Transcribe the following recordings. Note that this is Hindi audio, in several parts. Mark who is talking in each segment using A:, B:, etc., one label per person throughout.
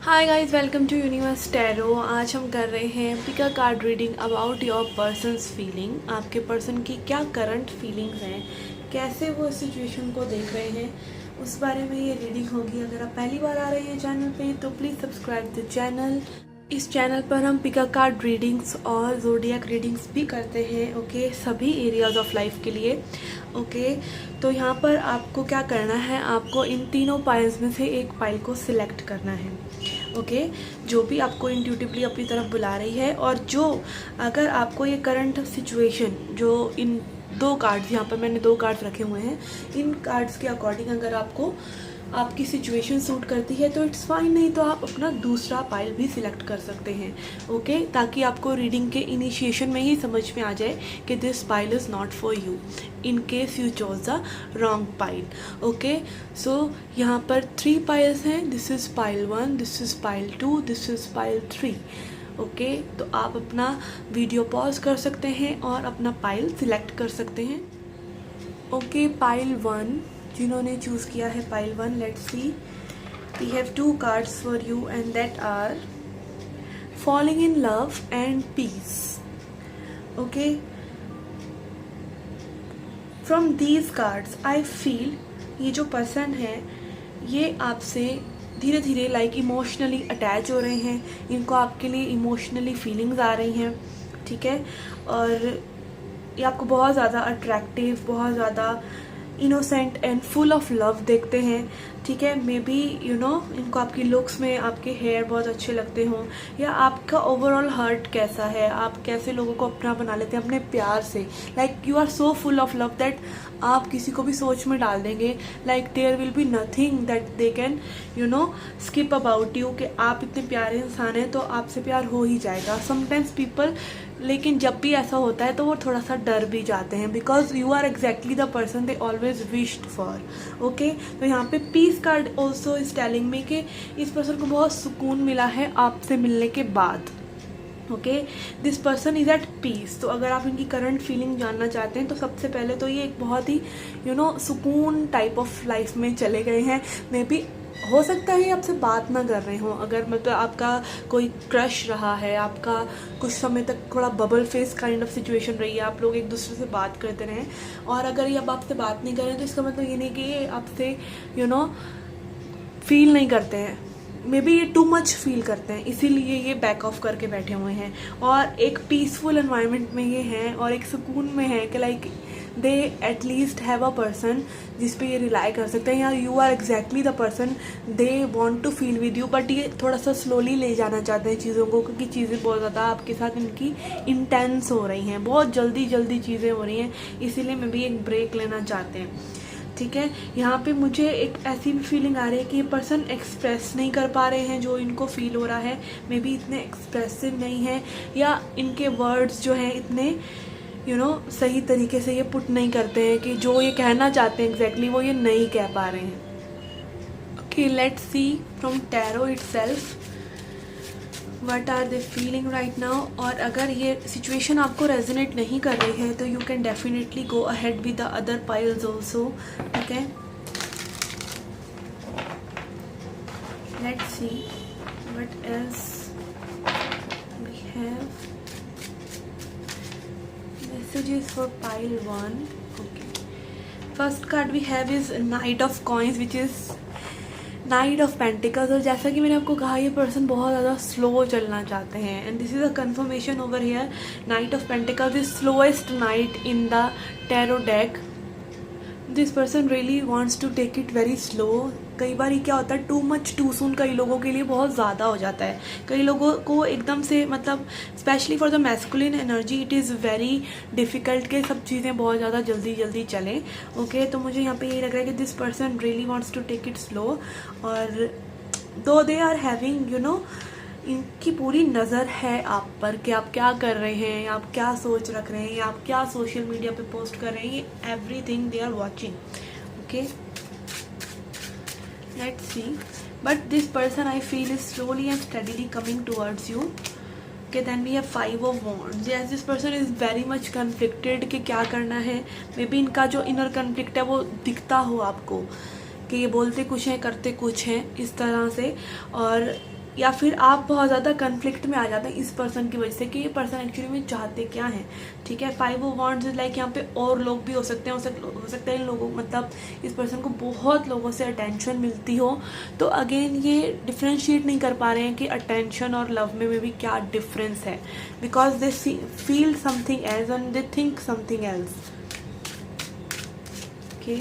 A: Hi guys, welcome to universe tarot. आज हम कर रहे हैं pick a card reading about your person's feeling. आपके पर्सन की क्या करंट फीलिंग्स हैं, कैसे वो सिचुएशन को देख रहे हैं, उस बारे में ये रीडिंग होगी। अगर आप पहली बार आ रहे हैं चैनल पे तो प्लीज़ सब्सक्राइब द चैनल। इस चैनल पर हम पिक अ कार्ड रीडिंग्स और ज़ोडिएक रीडिंग्स भी करते हैं, ओके, सभी एरियाज ऑफ लाइफ के लिए। ओके, तो यहाँ पर आपको क्या करना है, आपको इन तीनों पाइल्स में से एक पाइल को सिलेक्ट करना है। ओके, जो भी आपको इंट्यूटिवली अपनी तरफ बुला रही है, और जो अगर आपको ये करंट सिचुएशन जो इन दो कार्ड्स, यहाँ पर मैंने दो कार्ड्स रखे हुए हैं, इन कार्ड्स के अकॉर्डिंग अगर आपको आपकी सिचुएशन सूट करती है तो इट्स फाइन, नहीं तो आप अपना दूसरा पाइल भी सिलेक्ट कर सकते हैं। ओके, ताकि आपको रीडिंग के इनिशिएशन में ही समझ में आ जाए कि this pile is not for you in case you choose the wrong pile. Okay, so यहाँ पर 3 पाइल्स हैं। This is pile 1, this is pile 2, this is pile 3। Okay, तो आप अपना वीडियो पॉज कर सकते हैं और अपना पाइल सिलेक्ट कर सकते हैं। ओके, पाइल 1 जिन्होंने चूज़ किया है pile 1, let's see, we have 2 cards for you and that are falling in love and peace. Okay, from these cards I feel ये जो पर्सन है ये आपसे धीरे धीरे लाइक इमोशनली अटैच हो रहे हैं, इनको आपके लिए इमोशनली फीलिंग्स आ रही हैं, ठीक है। और ये आपको बहुत ज़्यादा अट्रैक्टिव, बहुत ज़्यादा innocent and full of love देखते हैं, ठीक है। मे बी यू नो इनको आपकी लुक्स में आपके हेयर बहुत अच्छे लगते हों, या आपका ओवरऑल हार्ट कैसा है, आप कैसे लोगों को अपना बना लेते हैं अपने प्यार से, like you are so full of love that आप किसी को भी सोच में डाल देंगे, like there will be nothing that they can you know skip about you, कि आप इतने प्यारे इंसान हैं तो आपसे प्यार हो ही जाएगा। समटाइम्स पीपल, लेकिन जब भी ऐसा होता है तो वो थोड़ा सा डर भी जाते हैं, because you are exactly the person they always wished for. Okay, तो यहाँ पे peace card also is telling me कि इस पर्सन को बहुत सुकून मिला है आपसे मिलने के बाद। Okay, this person is at peace. तो अगर आप इनकी करंट फीलिंग जानना चाहते हैं तो सबसे पहले तो ये एक बहुत ही यू नो सुकून टाइप ऑफ लाइफ में चले गए हैं। मे बी हो सकता है आपसे बात ना कर रहे हो, अगर मतलब आपका कोई क्रश रहा है, आपका कुछ समय तक थोड़ा bubble face kind of situation रही है, आप लोग एक दूसरे से बात करते रहें, और अगर ये अब आपसे बात नहीं कर रहे हैं तो इसका मतलब ये नहीं कि ये आपसे यू नो फील नहीं करते हैं, मे बी ये टू मच फील करते हैं, इसीलिए ये बैक ऑफ करके बैठे हुए हैं, और एक पीसफुल एनवायरनमेंट में ये हैं और एक सुकून में है कि like they at least have a person जिस पे ये रिलाई कर सकते हैं, या you are exactly the person they want to feel with you. But ये थोड़ा सा स्लोली ले जाना चाहते हैं चीज़ों को, क्योंकि चीज़ें बहुत ज़्यादा आपके साथ इनकी इंटेंस हो रही हैं, बहुत जल्दी जल्दी चीज़ें हो रही हैं, इसीलिए मे बी एक ब्रेक लेना चाहते हैं, ठीक है। यहाँ पे मुझे एक ऐसी भी फीलिंग आ रही है कि ये पर्सन एक्सप्रेस नहीं कर पा रहे हैं जो इनको फील हो रहा है, मे बी इतने एक्सप्रेसिव नहीं है, या इनके वर्ड्स जो हैं इतने यू नो सही तरीके से ये पुट नहीं करते हैं कि जो ये कहना चाहते हैं एग्जैक्टली वो ये नहीं कह पा रहे हैं। Okay, let's see from tarot itself what are they feeling right now. और अगर ये सिचुएशन आपको रेजोनेट नहीं कर रही है तो you can definitely go ahead with the other piles also, ठीक है। Let's see what else we have. Messages for pile 1. Okay, first card we have is Knight of Coins, which is night of pentacles. और जैसा कि मैंने आपको कहा ये पर्सन बहुत ज़्यादा स्लो चलना चाहते हैं, and this is a confirmation over here. Knight of pentacles is slowest knight in the tarot deck. This person really wants to take it very slow. कई बार क्या होता है, टू मच टू सून कई लोगों के लिए बहुत ज़्यादा हो जाता है, कई लोगों को एकदम से मतलब specially for the masculine energy it is very difficult कि सब चीज़ें बहुत ज़्यादा जल्दी जल्दी चलें। ओके, तो मुझे यहाँ पे यही लग रहा है कि this person really wants to take it slow, और though they are having you know इनकी पूरी नज़र है आप पर कि आप क्या कर रहे हैं, आप क्या सोच रख रहे हैं, आप क्या सोशल मीडिया पे पोस्ट कर रहे हैं, ये everything they are watching. Okay, let's see, but this person I feel is slowly and steadily coming towards you. Okay, then we have 5 of wands. Yes, this person is very much conflicted कि क्या करना है। मे बी इनका जो इनर कन्फ्लिक्ट है वो दिखता हो आपको कि ये बोलते कुछ हैं करते कुछ हैं इस तरह से, और या फिर आप बहुत ज़्यादा कन्फ्लिक्ट में आ जाते हैं इस पर्सन की वजह से कि ये पर्सन एक्चुअली में चाहते क्या हैं, ठीक है। 5 ऑफ वांड्स इज लाइक यहाँ पे और लोग भी हो सकते हैं, हो सकता है इन लोगों मतलब इस पर्सन को बहुत लोगों से अटेंशन मिलती हो। तो अगेन ये डिफ्रेंशिएट नहीं कर पा रहे हैं कि अटेंशन और लव में भी क्या डिफरेंस है, because they feel something else and they think something else. Okay,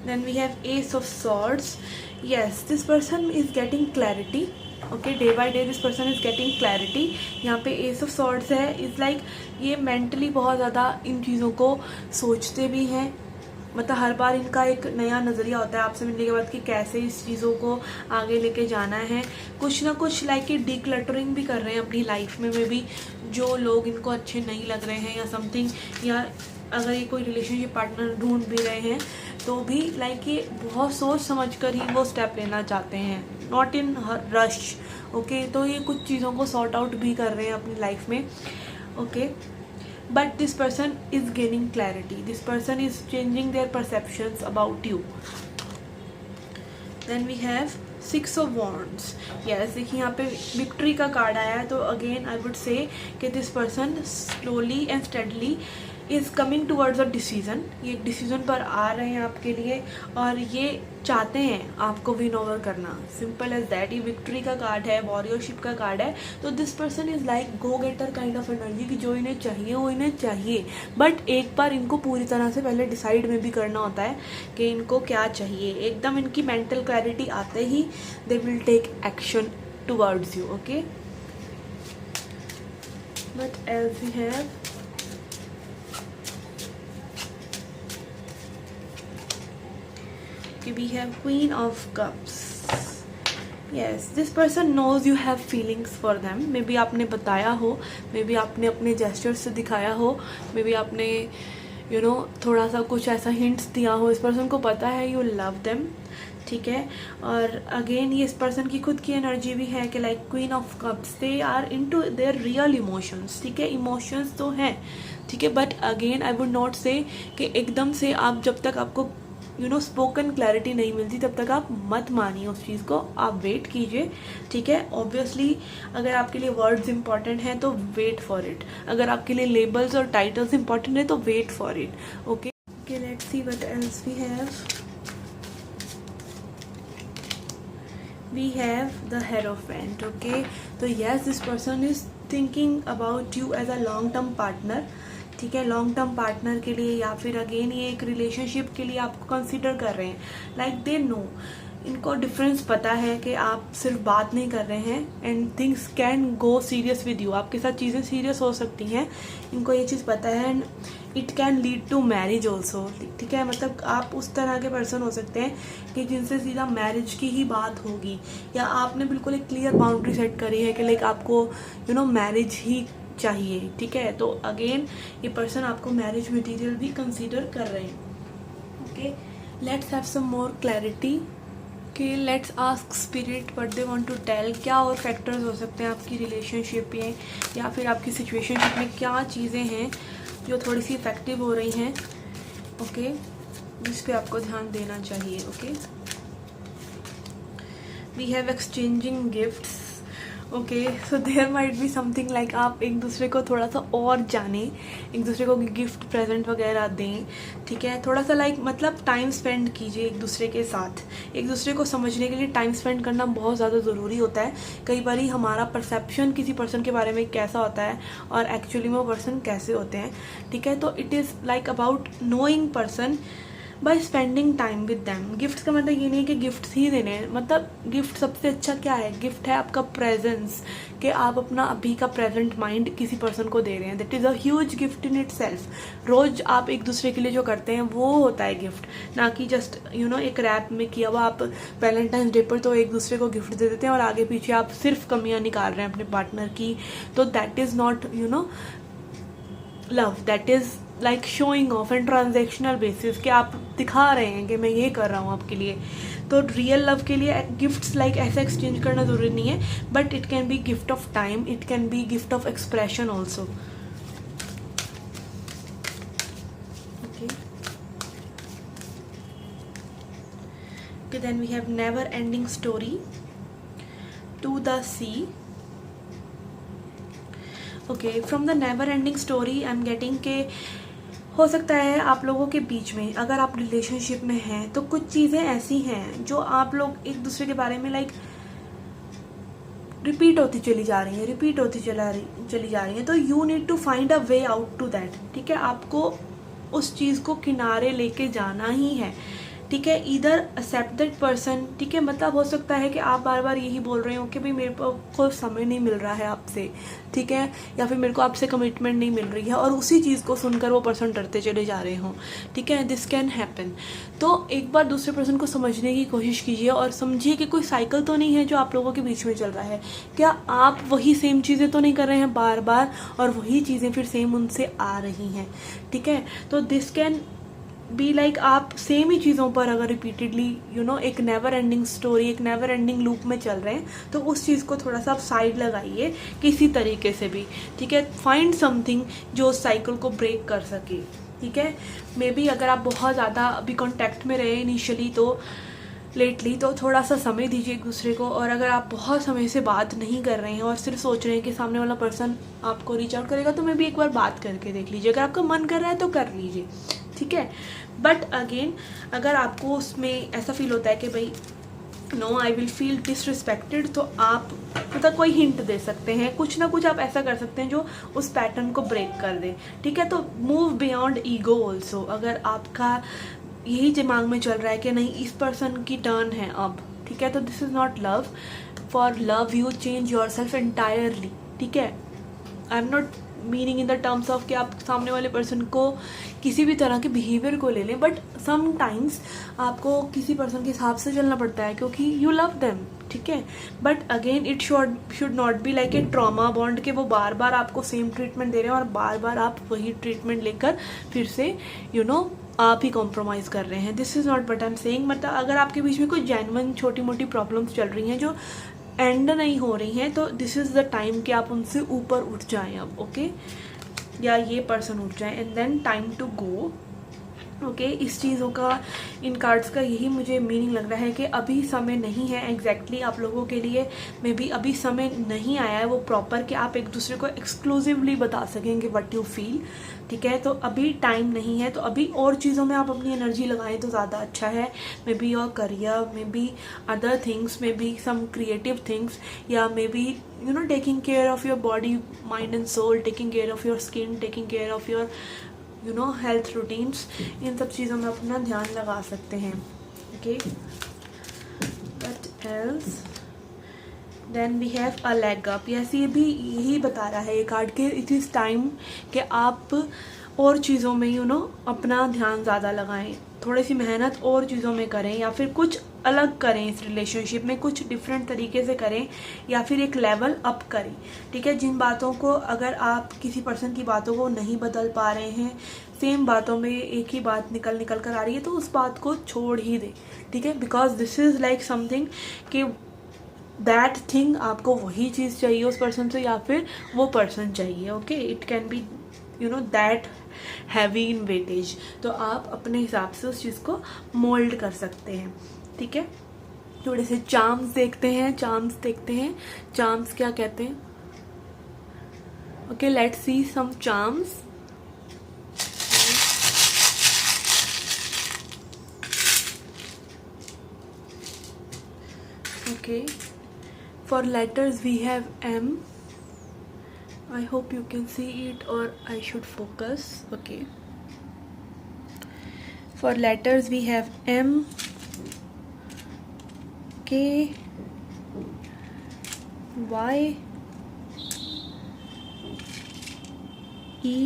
A: then we have ace of swords. yes, this person is getting clarity. ओके, day by day this person is getting clarity. यहाँ पे एस ऑफ सॉर्ड्स है, इज़ लाइक ये मेंटली बहुत ज़्यादा इन चीज़ों को सोचते भी हैं। मतलब हर बार इनका एक नया नज़रिया होता है आपसे मिलने के बाद कि कैसे इस चीज़ों को आगे लेके जाना है। कुछ ना कुछ लाइक कि डीक्लटरिंग भी कर रहे हैं अपनी लाइफ में भी, जो लोग इनको अच्छे नहीं लग रहे हैं या समथिंग, या अगर ये कोई रिलेशनशिप पार्टनर ढूंढ भी रहे हैं तो भी लाइक ये बहुत सोच समझ कर ही वो स्टेप लेना चाहते हैं, नॉट इन रश। ओके, तो ये कुछ चीज़ों को सॉर्ट आउट भी कर रहे हैं अपनी लाइफ में। Okay, but this person is gaining clarity, this person is changing their perceptions about you. Then we have 6 of wands. Yes, देखिए यहाँ पे विक्ट्री का कार्ड आया है। तो अगेन आई वुड से कि this person slowly and steadily is coming towards a decision. ये एक डिसीज़न पर आ रहे हैं आपके लिए और ये चाहते हैं आपको विन ओवर करना, सिंपल एज दैट। ये विक्ट्री का कार्ड है, वॉरियरशिप का कार्ड है। तो this person is like go getter kind of energy कि जो इन्हें चाहिए वो इन्हें चाहिए, बट एक बार इनको पूरी तरह से पहले डिसाइड में भी करना होता है कि इनको क्या चाहिए। एकदम इनकी मेंटल क्लैरिटी आते ही they will take action towards you. Okay, but else we have we have Queen of Cups. Yes, this person knows you have feelings for them. May be आपने बताया हो, मे बी आपने अपने जेस्चर्स से दिखाया हो, मे बी आपने थोड़ा सा कुछ ऐसा हिंट्स दिया हो। इस पर्सन को पता है यू लव देम, ठीक है। और अगेन ये इस पर्सन की खुद की एनर्जी भी है कि like queen of cups, they are into their real emotions, ठीक है। इमोशंस तो हैं, ठीक है, but again I would not say कि एकदम से आप जब तक आपको स्पोकन क्लैरिटी नहीं मिलती तब तक आप मत मानिए उस चीज़ को, आप वेट कीजिए, ठीक है। ऑब्वियसली अगर आपके लिए वर्ड्स इंपॉर्टेंट हैं तो वेट फॉर इट, अगर आपके लिए लेबल्स और टाइटल्स इंपॉर्टेंट है तो wait for it. Okay, let's see what else we have. We have the hierophant. Okay, तो yes, this person is thinking about you as a long term partner, ठीक है। लॉन्ग टर्म पार्टनर के लिए या फिर अगेन ये एक रिलेशनशिप के लिए आपको कंसिडर कर रहे हैं। लाइक दे नो, इनको डिफरेंस पता है कि आप सिर्फ बात नहीं कर रहे हैं and things can go serious with you, आपके साथ चीज़ें सीरियस हो सकती हैं, इनको ये चीज़ पता है। And it can lead to marriage also, ठीक है। मतलब आप उस तरह के पर्सन हो सकते हैं कि जिनसे सीधा मैरिज की ही बात होगी, या आपने बिल्कुल एक क्लियर बाउंड्री सेट करी है कि लाइक आपको मैरिज ही चाहिए, ठीक है। तो अगेन ये पर्सन आपको मैरिज मटेरियल भी कंसीडर कर रहे हैं। Okay, let's have some more clarity कि let's ask spirit what they want to tell. क्या और फैक्टर्स हो सकते हैं आपकी रिलेशनशिप में या फिर आपकी सिचुएशनशिप में, क्या चीज़ें हैं जो थोड़ी सी इफेक्टिव हो रही हैं, ओके, जिस पे आपको ध्यान देना चाहिए। Okay, we have exchanging gifts. Okay, so there might be something like आप एक दूसरे को थोड़ा सा और जाने, एक दूसरे को गिफ्ट प्रेजेंट वगैरह दें, ठीक है। थोड़ा सा लाइक मतलब टाइम स्पेंड कीजिए एक दूसरे के साथ। एक दूसरे को समझने के लिए टाइम स्पेंड करना बहुत ज़्यादा ज़रूरी होता है। कई बार हमारा परसेप्शन किसी पर्सन के बारे में कैसा होता है और एक्चुअली में वो पर्सन कैसे होते हैं, ठीक है। तो it is like about knowing person by spending time with them. Gifts का मतलब ये नहीं है कि गिफ्ट्स ही देने हैं, मतलब गिफ्ट सबसे अच्छा क्या है, गिफ्ट है आपका प्रेजेंस, कि आप अपना अभी का प्रेजेंट माइंड किसी पर्सन को दे रहे हैं। That is a huge gift in itself. रोज़ आप एक दूसरे के लिए जो करते हैं वो होता है गिफ्ट, ना कि जस्ट एक रैप में किया हुआ। आप वैलेंटाइंस डे पर तो एक दूसरे को गिफ्ट दे देते हैं और आगे पीछे आप सिर्फ कमियाँ निकाल रहे हैं अपने पार्टनर की, तो that is not love, that is like showing off and transactional basis, कि आप दिखा रहे हैं कि मैं ये कर रहा हूँ आपके लिए। तो रियल लव के लिए गिफ्ट्स लाइक ऐसा एक्सचेंज करना ज़रूरी नहीं है, but it can be gift of time, it can be gift of expression also. Okay, then we have never ending story. to the sea. Okay, from the never ending story I am getting के हो सकता है आप लोगों के बीच में, अगर आप रिलेशनशिप में हैं तो कुछ चीज़ें ऐसी हैं जो आप लोग एक दूसरे के बारे में लाइक रिपीट होती चली जा रही हैं, तो you need to find a way out to that. ठीक है, आपको उस चीज़ को किनारे लेके जाना ही है. ठीक है, इधर एक्सेप्ट दैट पर्सन. ठीक है, मतलब हो सकता है कि आप बार बार यही बोल रहे हो कि भाई मेरे को समय नहीं मिल रहा है आपसे. ठीक है, या फिर मेरे को आपसे कमिटमेंट नहीं मिल रही है, और उसी चीज़ को सुनकर वो पर्सन डरते चले जा रहे हो. ठीक है, दिस कैन हैपन. तो एक बार दूसरे पर्सन को समझने की कोशिश कीजिए और समझिए कि कोई साइकिल तो नहीं है जो आप लोगों के बीच में चल रहा है. क्या आप वही सेम चीज़ें तो नहीं कर रहे हैं बार बार, और वही चीज़ें फिर सेम उनसे आ रही हैं. ठीक है, तो दिस कैन बी लाइक आप सेम ही चीज़ों पर अगर रिपीटेडली एक नेवर एंडिंग स्टोरी, एक नेवर एंडिंग लूप में चल रहे हैं, तो उस चीज़ को थोड़ा सा आप साइड लगाइए किसी तरीके से भी. ठीक है, फाइंड समथिंग जो उस साइकिल को ब्रेक कर सके. ठीक है, मे बी अगर आप बहुत ज़्यादा अभी कॉन्टैक्ट में रहे इनिशियली तो लेटली, तो थोड़ा सा समय दीजिए एक दूसरे को. और अगर आप बहुत समय से बात नहीं कर रहे हैं और सिर्फ सोच रहे हैं कि सामने वाला पर्सन आपको रीच आउट करेगा, तो मे बी एक बार बात करके देख लीजिए. अगर आपका मन कर रहा है तो कर लीजिए. ठीक है, बट अगेन अगर आपको उसमें ऐसा फील होता है कि भाई no I will feel disrespected, तो आप मतलब कोई हिंट दे सकते हैं, कुछ ना कुछ आप ऐसा कर सकते हैं जो उस पैटर्न को ब्रेक कर दे. ठीक है, तो मूव बियॉन्ड ईगो ऑल्सो. अगर आपका यही दिमाग में चल रहा है कि नहीं इस पर्सन की टर्न है अब, ठीक है, तो this is not love. For love you change your self entirely. ठीक है, I am not meaning in the terms of कि आप सामने वाले पर्सन को किसी भी तरह के बिहेवियर को ले लें, बट समटाइम्स आपको किसी पर्सन के हिसाब से चलना पड़ता है क्योंकि यू लव देम. ठीक है, but again it should not be like a trauma bond कि वो बार बार आपको सेम ट्रीटमेंट दे रहे हैं और बार बार आप वही ट्रीटमेंट लेकर फिर से आप ही कॉम्प्रोमाइज़ कर रहे हैं. This is not what I am saying. मतलब अगर आपके बीच में कोई जेन्युइन छोटी मोटी प्रॉब्लम्स चल रही हैं जो एंड नहीं हो रही हैं, तो दिस इज़ द टाइम कि आप उनसे ऊपर उठ जाएं अब. ओके, या ये पर्सन उठ जाए and then time to go. Okay, इस चीज़ों का, इन कार्ड्स का यही मुझे मीनिंग लग रहा है कि अभी समय नहीं है एग्जैक्टली आप लोगों के लिए. मे बी अभी समय नहीं आया है वो प्रॉपर कि आप एक दूसरे को एक्सक्लूसिवली बता सकेंगे व्हाट यू फील. ठीक है, तो अभी टाइम नहीं है, तो अभी और चीज़ों में आप अपनी एनर्जी लगाएं तो ज़्यादा अच्छा है. Maybe your career, maybe other things, maybe some creative things, या maybe taking care of your body, mind and soul, taking care of your skin, taking care of your health routines. इन सब चीज़ों में अपना ध्यान लगा सकते हैं. Okay, but else then we have a leg up. Yes, ये भी यही बता रहा है ये कार्ड के इट इज़ टाइम कि आप और चीज़ों में अपना ध्यान ज़्यादा लगाएं, थोड़ी सी मेहनत और चीज़ों में करें, या फिर कुछ अलग करें इस रिलेशनशिप में, कुछ डिफरेंट तरीके से करें, या फिर एक लेवल अप करें. ठीक है, जिन बातों को, अगर आप किसी पर्सन की बातों को नहीं बदल पा रहे हैं, सेम बातों में एक ही बात निकल कर आ रही है, तो उस बात को छोड़ ही दें. ठीक है, because this is like something कि दैट थिंग, आपको वही चीज़ चाहिए उस पर्सन से, या फिर वो पर्सन चाहिए. Okay, it can B that heavy in weightage. तो आप अपने हिसाब से उस चीज़ को मोल्ड कर सकते हैं. ठीक है, थोड़े से चार्म्स देखते हैं. चार्म्स क्या कहते हैं? Okay, let's see some charms. Okay, for letters we have M. I hope you can see it, or I should focus. Okay, for letters we have M, K, Y, E,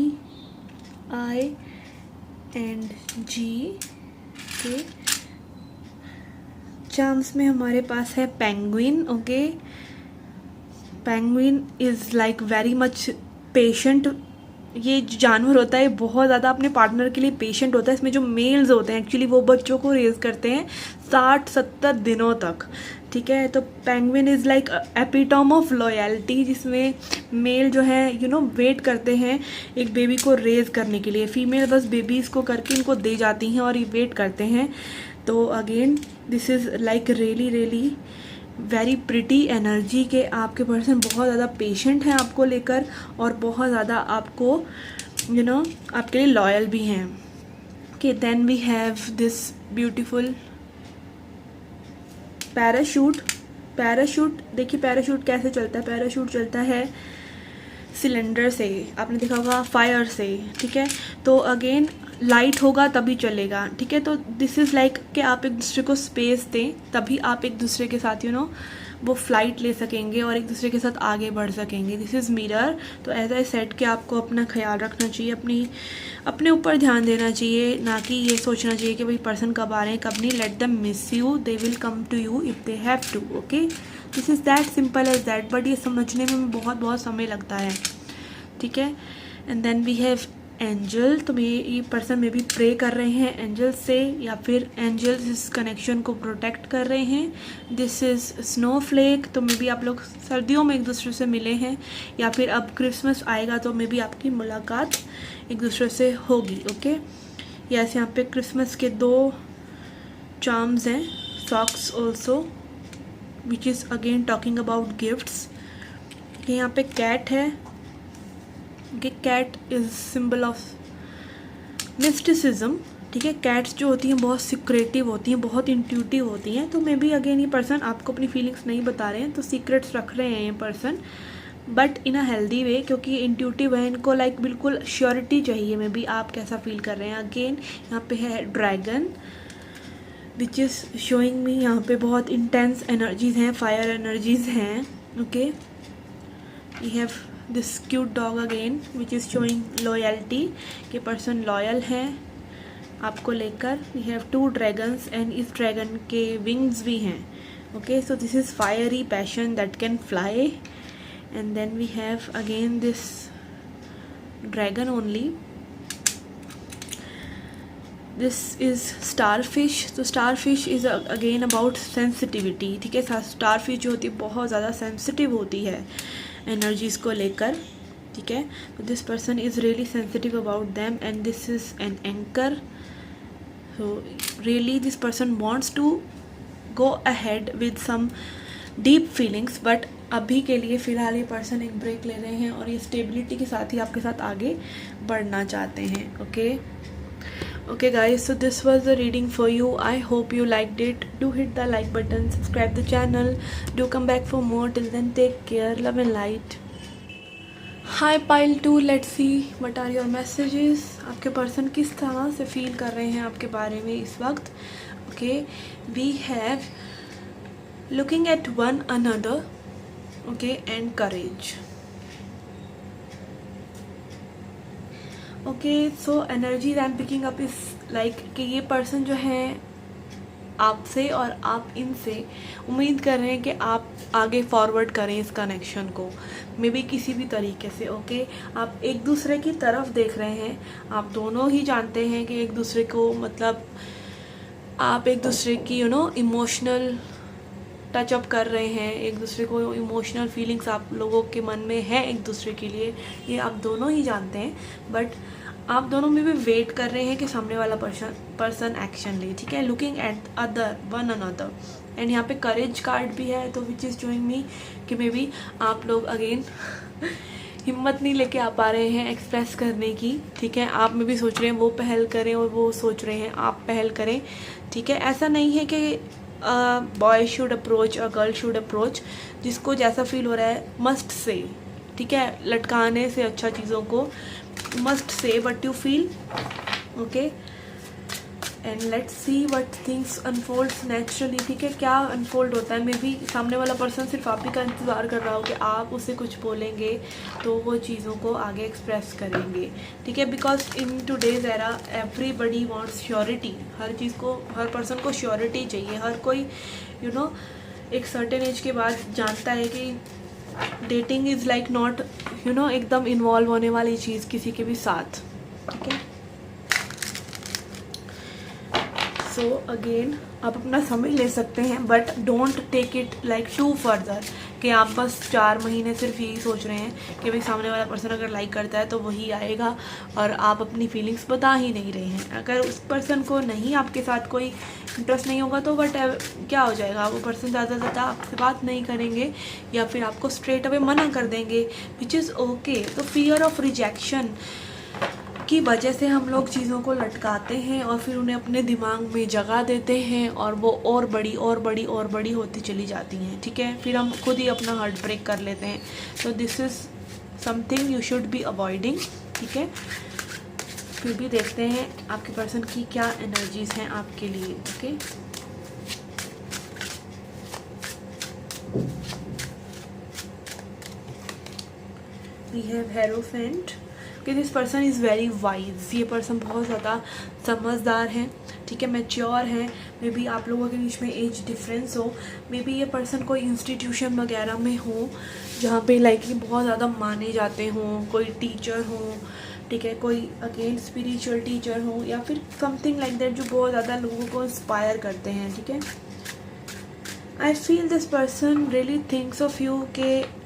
A: I and G. Okay, charms में हमारे पास है penguin. Okay, penguin is like very much patient. ये जो जानवर होता है बहुत ज़्यादा अपने पार्टनर के लिए पेशेंट होता है. इसमें जो मेल्स होते हैं एक्चुअली वो बच्चों को रेज करते हैं 60-70 दिनों तक. ठीक है, तो penguin is like epitome of loyalty, जिसमें मेल जो है वेट करते हैं एक बेबी को रेज करने के लिए. फीमेल बस बेबीज़ को करके इनको दे जाती हैं और ये वेट करते हैं. तो again this is like really very pretty energy के आपके पर्सन बहुत ज़्यादा पेशेंट हैं आपको लेकर, और बहुत ज़्यादा आपको आपके लिए लॉयल भी हैं। Okay, then we have this beautiful parachute. Parachute देखिए, पैराशूट कैसे चलता है? पैराशूट चलता है सिलेंडर से, आपने देखा होगा, फायर से, ठीक है। तो अगेन लाइट होगा तभी चलेगा, ठीक है। तो दिस इज़ लाइक कि आप एक दूसरे को स्पेस दें, तभी आप एक दूसरे के साथ वो फ्लाइट ले सकेंगे और एक दूसरे के साथ आगे बढ़ सकेंगे। This is mirror. तो एज आई सेड कि आपको अपना ख्याल रखना चाहिए, अपने ऊपर ध्यान देना चाहिए, ना कि ये सोचना चाहिए कि भाई पर्सन कब आ रहे हैं कब नहीं। Let them miss you, they will come to you if they have to. Okay, this is that simple as that. बट ये समझने में बहुत समय लगता है, ठीक है। And then we have angel. तो ये पर्सन में भी प्रे कर रहे हैं एंजल से, या फिर एंजल्स इस कनेक्शन को प्रोटेक्ट कर रहे हैं। This is Snowflake. तो मे बी आप लोग सर्दियों में एक दूसरे से मिले हैं, या फिर अब क्रिसमस आएगा तो मे बी आपकी मुलाकात एक दूसरे से होगी। ओके, यस, यहाँ पे क्रिसमस के 2 चार्म्स हैं, socks also, which is again talking about gifts. यहाँ पे कैट है, कि cat is symbol of mysticism, ठीक है। कैट्स जो होती हैं बहुत सिक्रेटिव होती हैं, बहुत इंट्यूटिव होती हैं। तो मे बी अगेन ये पर्सन आपको अपनी फीलिंग्स नहीं बता रहे हैं, तो सीक्रेट्स रख रहे हैं ये person, but in a healthy way, क्योंकि इंट्यूटिव है, इनको लाइक बिल्कुल श्योरिटी चाहिए मे बी आप कैसा फील कर रहे हैं। अगेन यहाँ पे है dragon, which is showing me यहाँ पे बहुत इंटेंस एनर्जीज हैं, फायर एनर्जीज हैं। Okay, we have this cute dog again which is showing loyalty, कि पर्सन लॉयल है आपको लेकर। वी हैव 2 ड्रैगन्स एंड इस ड्रैगन के विंग्स भी हैं। Okay, so this is fiery passion that can fly. And then we have again this dragon only. This is starfish. तो starfish is again about sensitivity, ठीक है। स्टारफिश जो होती है बहुत ज़्यादा सेंसिटिव होती है एनर्जीज़ को लेकर, ठीक है। तो this person is really sensitive about them, and this is an anchor. So really this person wants to go ahead with some deep feelings, but अभी के लिए फ़िलहाल ये पर्सन एक ब्रेक ले रहे हैं और ये स्टेबिलिटी के साथ ही आपके साथ आगे बढ़ना चाहते हैं। Okay guys, so this was the reading for you. I hope you liked it. Do hit the like button, subscribe the channel, do come back for more. Till then, take care, love and light. Hi pile 2, let's see what are your messages. आपके पर्सन किस तरह से फील कर रहे हैं आपके बारे में इस वक्त। Okay, we have looking at one another, okay, and courage. Okay, so energies I am picking up इस लाइक कि ये पर्सन जो है आपसे और आप इनसे उम्मीद कर रहे हैं कि आप आगे फॉरवर्ड करें इस कनेक्शन को, मे बी किसी भी तरीके से। ओके, आप एक दूसरे की तरफ देख रहे हैं, आप दोनों ही जानते हैं कि एक दूसरे को, मतलब आप एक दूसरे की इमोशनल टचअप कर रहे हैं, एक दूसरे को इमोशनल फीलिंग्स आप लोगों के मन में है एक दूसरे के लिए, ये आप दोनों ही जानते हैं। बट आप दोनों में भी वेट कर रहे हैं कि सामने वाला पर्सन एक्शन ले, ठीक है। Looking at one another, and यहाँ पे करेज कार्ड भी है, तो विच इज़ शोइंग मी कि मे बी आप लोग अगेन हिम्मत नहीं लेके आ पा रहे हैं एक्सप्रेस करने की, ठीक है। आप में भी सोच रहे हैं वो पहल करें और वो सोच रहे हैं आप पहल करें, ठीक है। ऐसा नहीं है कि बॉय शुड अप्रोच और गर्ल शुड अप्रोच, जिसको जैसा फील हो रहा है मस्ट से, ठीक है। लटकाने से अच्छा चीज़ों को must say but you feel, okay. And let's see what things unfolds naturally, ठीक है। क्या अनफोल्ड होता है, मे बी सामने वाला पर्सन सिर्फ आप ही का इंतज़ार कर रहा हो कि आप उसे कुछ बोलेंगे तो वो चीज़ों को आगे एक्सप्रेस करेंगे, ठीक है। Because in today's era everybody wants surety, हर चीज़ को, हर पर्सन को श्योरिटी चाहिए। हर कोई एक सर्टेन एज के बाद जानता है कि डेटिंग इज़ लाइक नॉट एकदम इन्वॉल्व होने वाली चीज़ किसी के भी साथ, ठीक है। सो अगेन आप अपना समय ले सकते हैं, but don't take it like too further, कि आप बस 4 महीने सिर्फ यही सोच रहे हैं कि भाई सामने वाला पर्सन अगर लाइक करता है तो वही आएगा, और आप अपनी फीलिंग्स बता ही नहीं रहे हैं। अगर उस पर्सन को नहीं आपके साथ कोई इंटरेस्ट नहीं होगा तो बट क्या हो जाएगा, वो पर्सन ज़्यादा आपसे बात नहीं करेंगे या फिर आपको स्ट्रेट अवे मना कर देंगे, विच इज़ ओके। तो फियर ऑफ रिजेक्शन की वजह से हम लोग चीज़ों को लटकाते हैं और फिर उन्हें अपने दिमाग में जगह देते हैं और वो और बड़ी और बड़ी और बड़ी होती चली जाती हैं, ठीक है। फिर हम खुद ही अपना हार्ट ब्रेक कर लेते हैं। तो this is something you should be avoiding, ठीक है। फिर भी देखते हैं आपके पर्सन की क्या एनर्जीज हैं आपके लिए, ओके। वी हैव हेरोफेंट कि this person is very wise. ये पर्सन बहुत ज़्यादा समझदार हैं, ठीक है, मैच्योर हैं। मे बी आप लोगों के बीच में एज डिफरेंस हो, मे बी ये पर्सन कोई इंस्टीट्यूशन वगैरह में हो जहाँ पे लाइक ये बहुत ज़्यादा माने जाते हों, कोई टीचर हो, ठीक है, कोई अगेन स्पिरिचुअल टीचर हो या फिर समथिंग लाइक दैट, जो बहुत ज़्यादा लोगों को इंस्पायर करते हैं, ठीक है। I feel this person really thinks of you के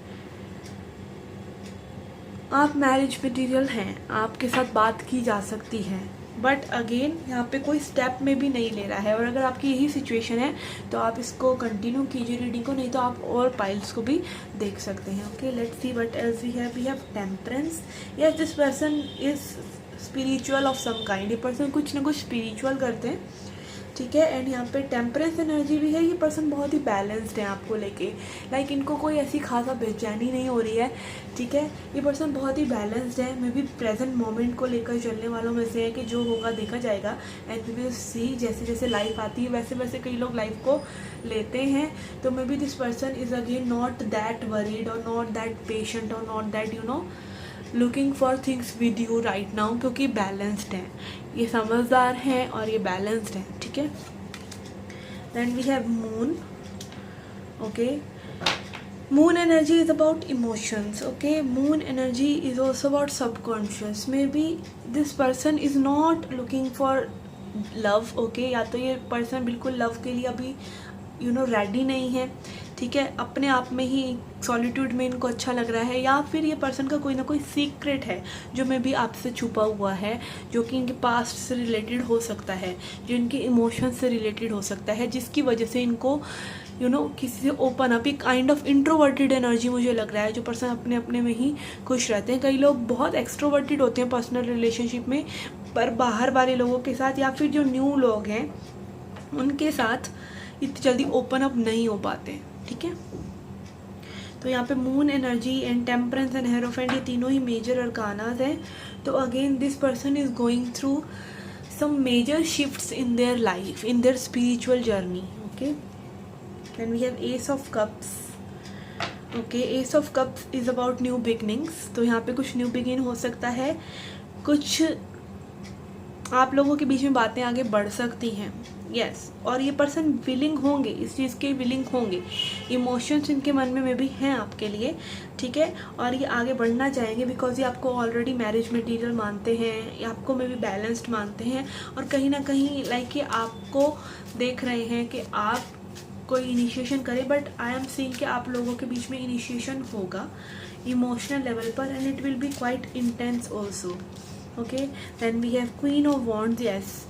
A: आप मैरिज मटीरियल हैं, आपके साथ बात की जा सकती है, बट अगेन यहाँ पे कोई स्टेप में भी नहीं ले रहा है। और अगर आपकी यही सिचुएशन है तो आप इसको कंटिन्यू कीजिए रीडिंग को, नहीं तो आप और पाइल्स को भी देख सकते हैं, okay. Let's see what else we have temperance. Yes, this person is spiritual of some kind. ये पर्सन कुछ ना कुछ स्पिरिचुअल करते हैं, ठीक है। एंड यहाँ पे टेम्परेंस एनर्जी भी है। ये पर्सन बहुत ही बैलेंस्ड है आपको लेके, लाइक इनको कोई ऐसी खासा बेचैनी नहीं हो रही है, ठीक है। ये पर्सन बहुत ही बैलेंस्ड है। मे बी प्रेजेंट मोमेंट को लेकर चलने वालों में से है कि जो होगा देखा जाएगा, एंड वी विल सी। जैसे जैसे लाइफ आती है वैसे वैसे कई लोग लाइफ को लेते हैं। तो may be this person is again not that worried और नॉट दैट पेशेंट और not that looking for things with you right now, क्योंकि बैलेंस्ड हैं, ये समझदार हैं और ये बैलेंस्ड हैं, ठीक है। Then we have moon, okay. Moon energy is about emotions, okay. Moon energy is also about subconscious. Maybe this person is not looking for love, okay. या तो ये पर्सन बिल्कुल लव के लिए अभी रेडी नहीं है, ठीक है, अपने आप में ही सॉलिट्यूड में इनको अच्छा लग रहा है, या फिर ये पर्सन का कोई ना कोई सीक्रेट है जो मे बी आपसे छुपा हुआ है, जो कि इनके पास्ट से रिलेटेड हो सकता है, जो इनके इमोशंस से रिलेटेड हो सकता है, जिसकी वजह से इनको किसी से ओपन अप, एक काइंड ऑफ इंट्रोवर्टेड एनर्जी मुझे लग रहा है। जो पर्सन अपने अपने में ही खुश रहते हैं। कई लोग बहुत एक्सट्रोवर्टेड होते हैं पर्सनल रिलेशनशिप में, पर बाहर वाले लोगों के साथ या फिर जो न्यू लोग हैं उनके साथ इतनी जल्दी ओपन अप नहीं हो पाते, ठीक है। तो यहाँ पे moon energy and temperance and hierophant, ये तीनों ही मेजर अरकानाज हैं। तो again this person is going through some major shifts in their life, in their spiritual journey, okay. And we have ace of cups, okay. Ace of cups is about new beginnings. तो यहाँ पे कुछ न्यू बिगिन हो सकता है, कुछ आप लोगों के बीच में बातें आगे बढ़ सकती हैं, यस। और ये पर्सन विलिंग होंगे, इस चीज़ के विलिंग होंगे, इमोशंस इनके मन में भी हैं आपके लिए, ठीक है। और ये आगे बढ़ना चाहेंगे बिकॉज ये आपको ऑलरेडी मैरिज मटेरियल मानते हैं, ये आपको में भी बैलेंस्ड मानते हैं, और कहीं ना कहीं लाइक ये आपको देख रहे हैं कि आप कोई इनिशिएशन करें। बट आई एम सीइंग कि आप लोगों के बीच में इनिशिएशन होगा इमोशनल लेवल पर, and it will be quite intense also, okay. Then we have queen of wands, yes.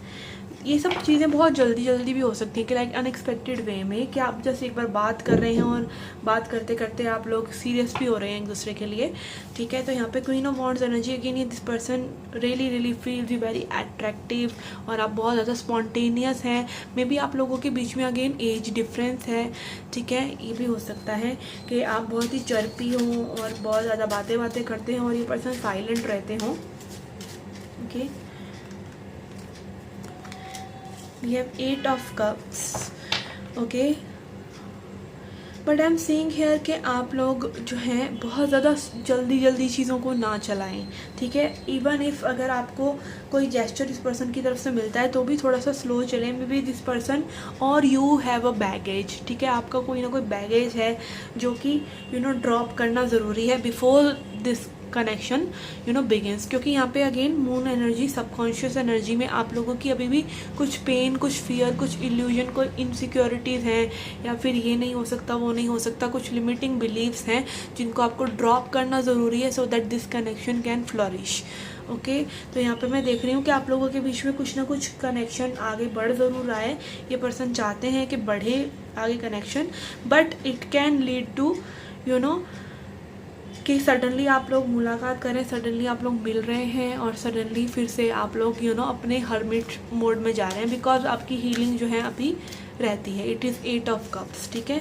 A: ये सब चीज़ें बहुत जल्दी जल्दी भी हो सकती हैं कि लाइक अनएक्सपेक्टेड वे में, कि आप जैसे एक बार बात कर रहे हैं और बात करते करते आप लोग सीरियस भी हो रहे हैं एक दूसरे के लिए, ठीक है। तो यहाँ पे queen of wands energy again, ये this person really really feels you very attractive, और आप बहुत ज़्यादा स्पॉन्टेनियस हैं। मे बी आप लोगों के बीच में अगेन एज डिफरेंस है, ठीक है। ये भी हो सकता है कि आप बहुत ही चर्पी हों और बहुत ज़्यादा बातें करते हैं और ये पर्सन साइलेंट रहते हों, okay. We have 8 of cups, okay. But I am seeing here कि आप लोग जो हैं बहुत ज़्यादा जल्दी चीज़ों को ना चलाएं, ठीक है। इवन इफ़ अगर आपको कोई जेस्चर इस पर्सन की तरफ से मिलता है तो भी थोड़ा सा स्लो चलें। मे बी दिस पर्सन और यू हैव अ बैगेज, ठीक है। आपका कोई ना कोई बैगेज है जो कि ड्रॉप करना ज़रूरी है बिफोर दिस कनेक्शन बिगिंस, क्योंकि यहाँ पे again moon energy, subconscious energy में आप लोगों की अभी भी कुछ पेन, कुछ फियर, कुछ इल्यूजन, कोई इनसिक्योरिटीज़ हैं, या फिर ये नहीं हो सकता, वो नहीं हो सकता, कुछ लिमिटिंग बिलीव्स हैं जिनको आपको ड्रॉप करना ज़रूरी है so that this connection can flourish. Okay, तो यहाँ पे मैं देख रही हूँ कि आप लोगों के बीच में कुछ ना कुछ कनेक्शन आगे बढ़ ज़रूर रहा है। ये पर्सन चाहते हैं कि बढ़े आगे connection, but it can lead to कि सडनली आप लोग मुलाकात करें, सडनली आप लोग मिल रहे हैं और सडनली फिर से आप लोग अपने हर्मिट मोड में जा रहे हैं, बिकॉज आपकी हीलिंग जो है अभी रहती है। इट इज़ 8 ऑफ कप्स, ठीक है।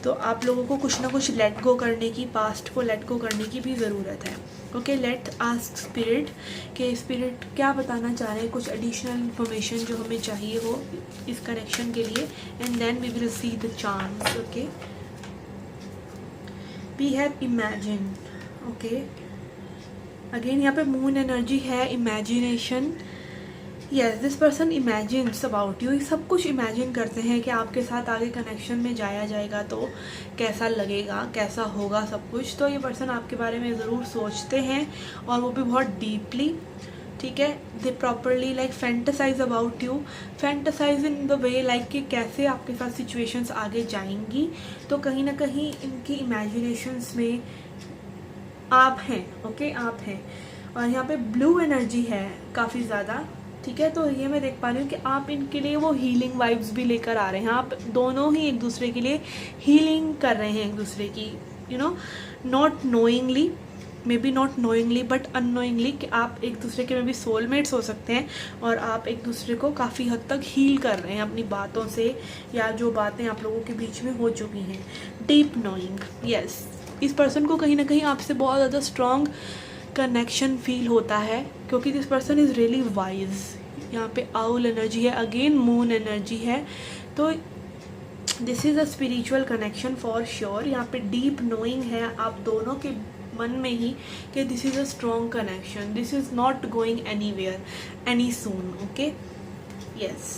A: तो आप लोगों को कुछ ना कुछ लेट गो करने की, पास्ट को लेट गो करने की भी ज़रूरत है। ओके, लेट आस्क स्पिरिट कि स्पिरिट क्या बताना चाह रहे हैं, कुछ एडिशनल इन्फॉर्मेशन जो हमें चाहिए हो इस कनेक्शन के लिए, and then we will see the chance. Okay, we have imagine. Okay, again यहाँ पे मून एनर्जी है, imagination. Yes, this person imagines about you, सब कुछ इमेजिन करते हैं कि आपके साथ आगे कनेक्शन में जाया जाएगा तो कैसा लगेगा, कैसा होगा सब कुछ। तो ये पर्सन आपके बारे में ज़रूर सोचते हैं, और वो भी बहुत डीपली, ठीक है। They properly like fantasize about you, fantasize in the way like कि कैसे आपके साथ सिचुएशंस आगे जाएंगी। तो कहीं ना कहीं इनकी इमेजिनेशंस में आप हैं। ओके, आप हैं। और यहाँ पे ब्लू एनर्जी है काफ़ी ज़्यादा, ठीक है। तो ये मैं देख पा रही हूँ कि आप इनके लिए वो हीलिंग वाइब्स भी लेकर आ रहे हैं। आप दोनों ही एक दूसरे के लिए हीलिंग कर रहे हैं एक दूसरे की, not knowingly, may be not knowingly but unknowingly, कि आप एक दूसरे के में भी सोलमेट्स हो सकते हैं और आप एक दूसरे को काफ़ी हद तक हील कर रहे हैं अपनी बातों से, या जो बातें आप लोगों के बीच में हो चुकी हैं। Deep knowing, yes. इस पर्सन को कहीं ना कहीं आपसे बहुत ज़्यादा स्ट्रॉन्ग कनेक्शन फील होता है, क्योंकि this person is really wise. यहाँ पे आउल एनर्जी है, अगेन मून एनर्जी है। तो this is a spiritual connection for sure. यहाँ पे डीप नोइंग है आप दोनों के मन में ही कि this is a strong connection, this is not going anywhere any soon. Okay, yes,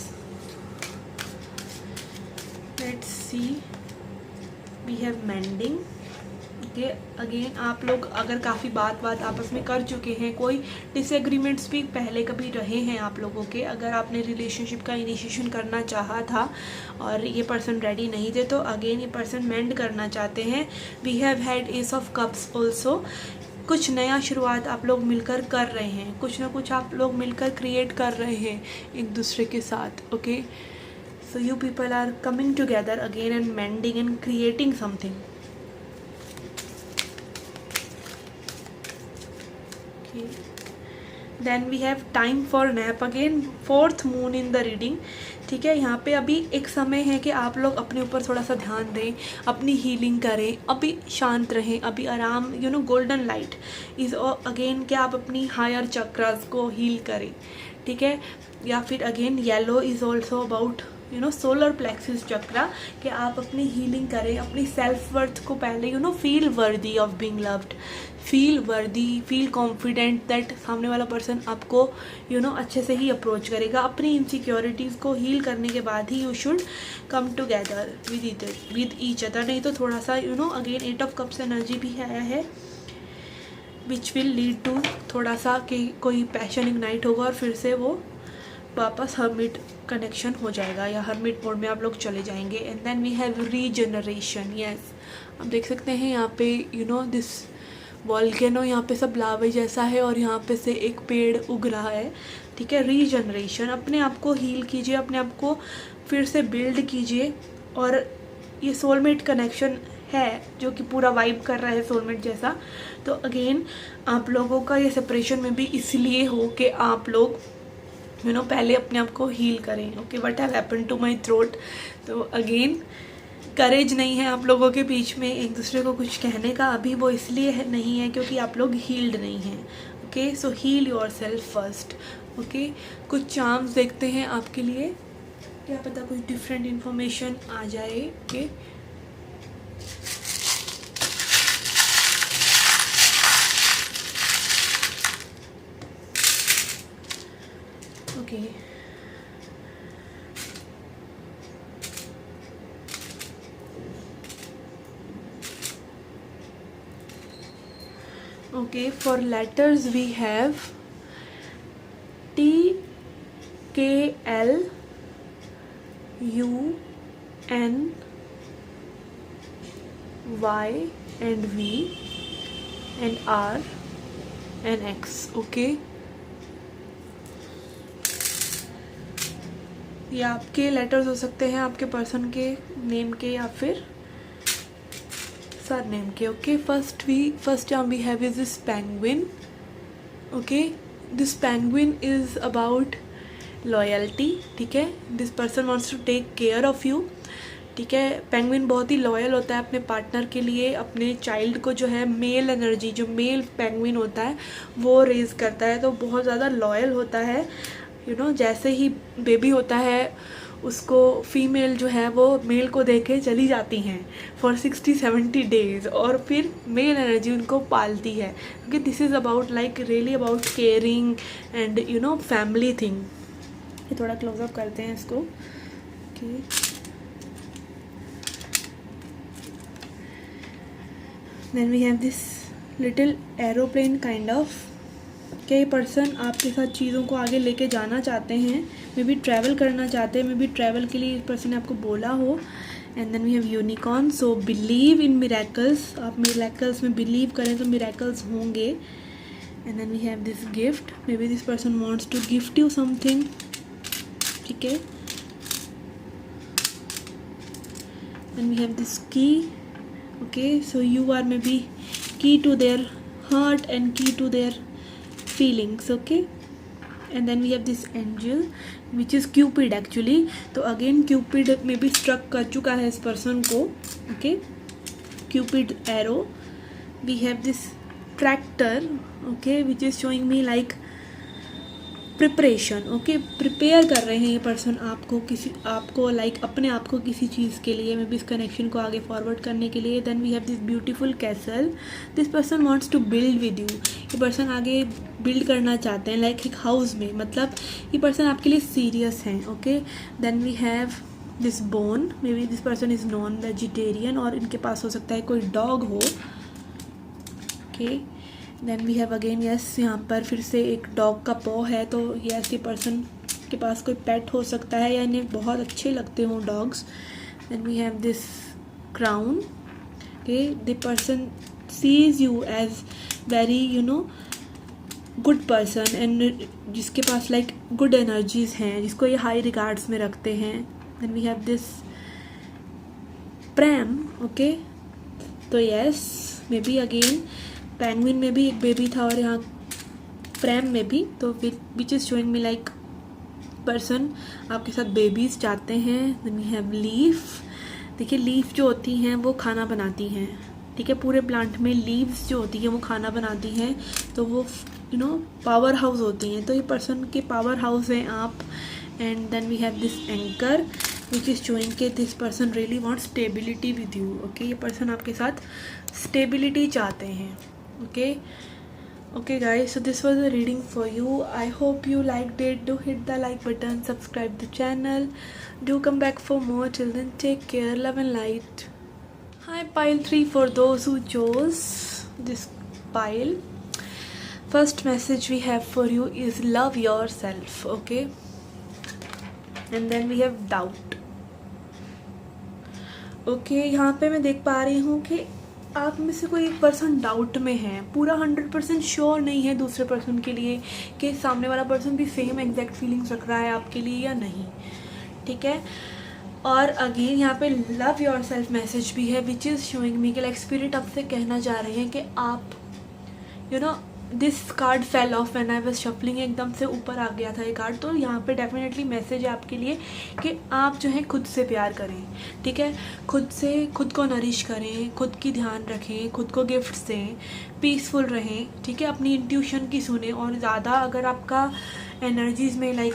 A: let's see, we have mending. Okay, again आप लोग अगर काफ़ी बात आपस में कर चुके हैं, कोई डिसएग्रीमेंट्स भी पहले कभी रहे हैं आप लोगों के, अगर आपने रिलेशनशिप का इनिशिएशन करना चाहा था और ये पर्सन रेडी नहीं थे, तो अगेन ये पर्सन मेंड करना चाहते हैं। We have had ace of cups also. कुछ नया शुरुआत आप लोग मिलकर कर रहे हैं, कुछ ना कुछ आप लोग मिलकर क्रिएट कर रहे हैं एक दूसरे के साथ। Okay, so you people are coming together again and mending and creating something. Then we have time for nap, again 4th moon in the reading, ठीक है। यहाँ पे अभी एक समय है कि आप लोग अपने ऊपर थोड़ा सा ध्यान दें, अपनी हीलिंग करें, अभी शांत रहें, अभी आराम, गोल्डन लाइट इज़ अगेन कि आप अपनी हायर चक्रास को हील करें, ठीक है। या फिर again yellow is also about solar plexus chakra, कि आप अपनी हीलिंग करें, अपनी सेल्फ वर्थ को पहले feel worthy of being loved, feel वर्दी, फील कॉन्फिडेंट दैट सामने वाला पर्सन आपको अच्छे से ही अप्रोच करेगा। अपनी इनसिक्योरिटीज़ को हील करने के बाद ही you should come together with each other, नहीं तो थोड़ा सा अगेन 8 ऑफ कप्स एनर्जी भी आया है, विच विल लीड टू थोड़ा सा कि कोई पैशन इग्नाइट होगा और फिर से वो वापस हर्मिट कनेक्शन हो जाएगा, या हर्मिट मोड में आप लोग चले जाएंगे। And then we have regeneration. Yes, आप देख सकते हैं यहाँ पे दिस वॉल्केनो, यहाँ पे सब लावा जैसा है और यहाँ पे से एक पेड़ उग रहा है, ठीक है। रीजनरेशन, अपने आप को हील कीजिए, अपने आप को फिर से बिल्ड कीजिए। और ये सोलमेट कनेक्शन है जो कि पूरा वाइब कर रहा है सोलमेट जैसा। तो अगेन आप लोगों का ये सेपरेशन में भी इसलिए हो कि आप लोग पहले अपने आप को हील करें। Okay, what have happened to my throat. तो अगेन करेज नहीं है आप लोगों के बीच में एक दूसरे को कुछ कहने का, अभी वो इसलिए नहीं है क्योंकि आप लोग हील्ड नहीं हैं। Okay, so heal yourself first. Okay, कुछ चार्म्स देखते हैं आपके लिए, क्या पता कुछ डिफरेंट इन्फॉर्मेशन आ जाए। Okay, okay, Okay, for letters we have T, K, L, U, N, Y and V and R and X. Okay, ये आपके लेटर्स हो सकते हैं, आपके पर्सन के नेम के या फिर सर नेम के. Okay, first term we have is this penguin. Okay, this penguin is about loyalty. ठीक है, this person wants to take care of you. ठीक है, पेंगुइन बहुत ही लॉयल होता है अपने पार्टनर के लिए. अपने चाइल्ड को जो है मेल एनर्जी, जो मेल पेंगुइन होता है वो रेज करता है, तो बहुत ज़्यादा लॉयल होता है. जैसे ही बेबी होता है उसको फीमेल जो है वो मेल को देख के चली जाती हैं फॉर 60-70 डेज, और फिर मेल एनर्जी उनको पालती है. क्योंकि this is about like really about caring and family thing. ये थोड़ा क्लोजअप करते हैं इसको. Okay, then we have this little aeroplane kind of. कई पर्सन आपके साथ चीज़ों को आगे लेके जाना चाहते हैं, मे बी ट्रैवल करना चाहते हैं, मे बी ट्रैवल के लिए इस पर्सन ने आपको बोला हो. And then we have unicorn. So believe in miracles. आप मिरेकल्स में बिलीव करें तो मिरेकल्स होंगे. And then we have this gift. Maybe this person wants to gift you something. ठीक है, then we have this key. Okay, so you are maybe key to their heart and key to their feelings. Okay, and then we have this angel which is Cupid actually. तो again Cupid में भी struck कर चुका है इस person को. Okay, Cupid arrow. We have this tractor. Okay, which is showing me like preparation. Okay, prepare कर रहे हैं ये पर्सन आपको लाइक अपने आप को किसी चीज़ के लिए, मे बी इस कनेक्शन को आगे फॉरवर्ड करने के लिए. Then we have this beautiful castle. This person wants to build with you. ये पर्सन आगे बिल्ड करना चाहते हैं लाइक एक हाउस में, मतलब ये पर्सन आपके लिए सीरियस हैं. Okay, then we have this bone. Maybe this person is non vegetarian और इनके पास हो सकता है कोई डॉग हो. Okay, then we have again yes, यहाँ पर फिर से एक डॉग का पॉ है, तो यस ये पर्सन के पास कोई पेट हो सकता है या इन्हें बहुत अच्छे लगते हों dogs. Then we have this crown. Okay, the person sees you as very good person and जिसके पास लाइक गुड एनर्जीज हैं, जिसको ये हाई रिगार्ड्स में रखते हैं. Then we have this pram. Okay, तो yes maybe again penguin में भी एक बेबी था और यहाँ प्रैम में भी, तो which is showing me like person आपके साथ बेबीज चाहते हैं. Then we have leaf. देखिए, लीफ जो होती हैं वो खाना बनाती हैं. ठीक है, पूरे प्लांट में लीव्स जो होती हैं वो खाना बनाती हैं, तो वो पावर हाउस होती हैं. तो ये पर्सन के पावर हाउस हैं आप. And then we have this anchor which is showing के this person really want stability with you. Okay, ये पर्सन आपके साथ स्टेबिलिटी चाहते हैं. Okay guys, so this was a reading for you. I hope you liked it. Do hit the like button, subscribe the channel, do come back for more. Till then, take care, love and light. Hi pile 3, for those who chose this pile, first message we have for you is love yourself. Okay, and then we have doubt. Okay, यहाँ पे मैं देख पा रही हूँ कि आप में से कोई एक पर्सन डाउट में है, पूरा 100% श्योर नहीं है दूसरे पर्सन के लिए कि सामने वाला पर्सन भी सेम एग्जैक्ट फीलिंग्स रख रहा है आपके लिए या नहीं. ठीक है, और अगेन यहाँ पे लव योर सेल्फ मैसेज भी है विच इज़ शोइंग मी कि लाइक स्पिरिट आपसे कहना चाह रहे हैं कि आप this card fell off when I was shuffling. एकदम से ऊपर आ गया था ये कार्ड, तो यहाँ पे डेफिनेटली मैसेज है आपके लिए कि आप जो है खुद से प्यार करें. ठीक है, खुद को नरिश करें, खुद की ध्यान रखें, खुद को गिफ्ट्स दें, पीसफुल रहें. ठीक है, अपनी इंट्यूशन की सुने. और ज़्यादा अगर आपका एनर्जीज़ में लाइक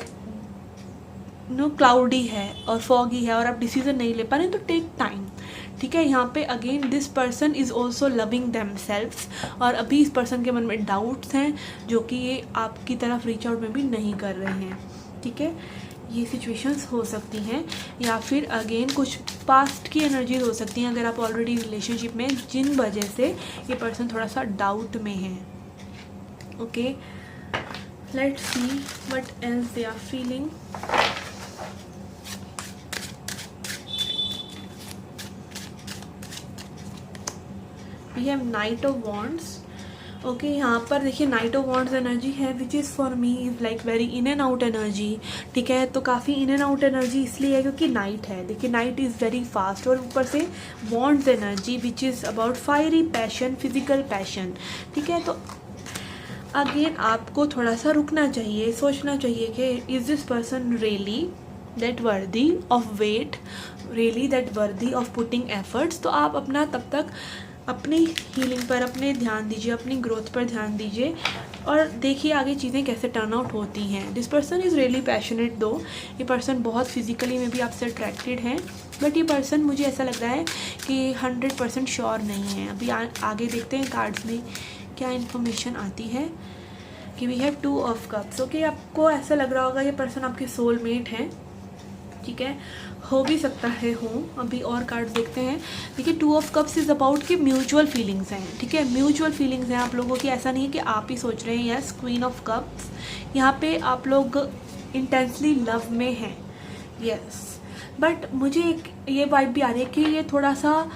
A: क्लाउडी है और फॉगी है और आप डिसीजन नहीं ले पा रहे, तो टेक टाइम. ठीक है, यहाँ पे again this person is also loving themselves, और अभी इस पर्सन के मन में डाउट्स हैं जो कि ये आपकी तरफ रीच आउट में भी नहीं कर रहे हैं. ठीक है, ये सिचुएशंस हो सकती हैं, या फिर अगेन कुछ पास्ट की एनर्जीज हो सकती हैं अगर आप ऑलरेडी रिलेशनशिप में, जिन वजह से ये पर्सन थोड़ा सा डाउट में है। Okay, let's see what else they are feeling. We have knight of wands. Okay, यहाँ पर देखिए नाइट ऑफ वॉन्ड्स एनर्जी है, which is for me is like very in and out energy. ठीक है, तो काफ़ी इन एंड आउट एनर्जी इसलिए है क्योंकि नाइट है। देखिए नाइट इज़ वेरी फास्ट, और ऊपर से wands energy which is about fiery passion, physical passion. ठीक है, तो अगेन आपको थोड़ा सा रुकना चाहिए, सोचना चाहिए कि is this person really that worthy of wait, really that worthy of putting efforts. तो आप अपना तब तक अपनी हीलिंग पर अपने ध्यान दीजिए, अपनी ग्रोथ पर ध्यान दीजिए, और देखिए आगे चीज़ें कैसे टर्न आउट होती हैं। This person is really passionate दो, ये पर्सन बहुत फिजिकली में भी आपसे अट्रैक्टेड है, बट ये पर्सन मुझे ऐसा लग रहा है कि 100% श्योर नहीं है। अभी आगे देखते हैं कार्ड्स में क्या इन्फॉर्मेशन आती है कि we have 2 of cups. Okay, आपको ऐसा लग रहा होगा ये पर्सन आपके सोलमेट हैं। ठीक है, हो भी सकता है हो। अभी और कार्ड देखते हैं। देखिए 2 ऑफ कप्स इज़ अबाउट कि म्यूचुअल फीलिंग्स हैं। ठीक है, म्यूचुअल फीलिंग्स हैं आप लोगों की, ऐसा नहीं है कि आप ही सोच रहे हैं। यस, क्वीन ऑफ कप्स, यहाँ पे आप लोग इंटेंसली लव में हैं। यस, बट मुझे एक ये वाइब भी आ रही है कि ये थोड़ा सा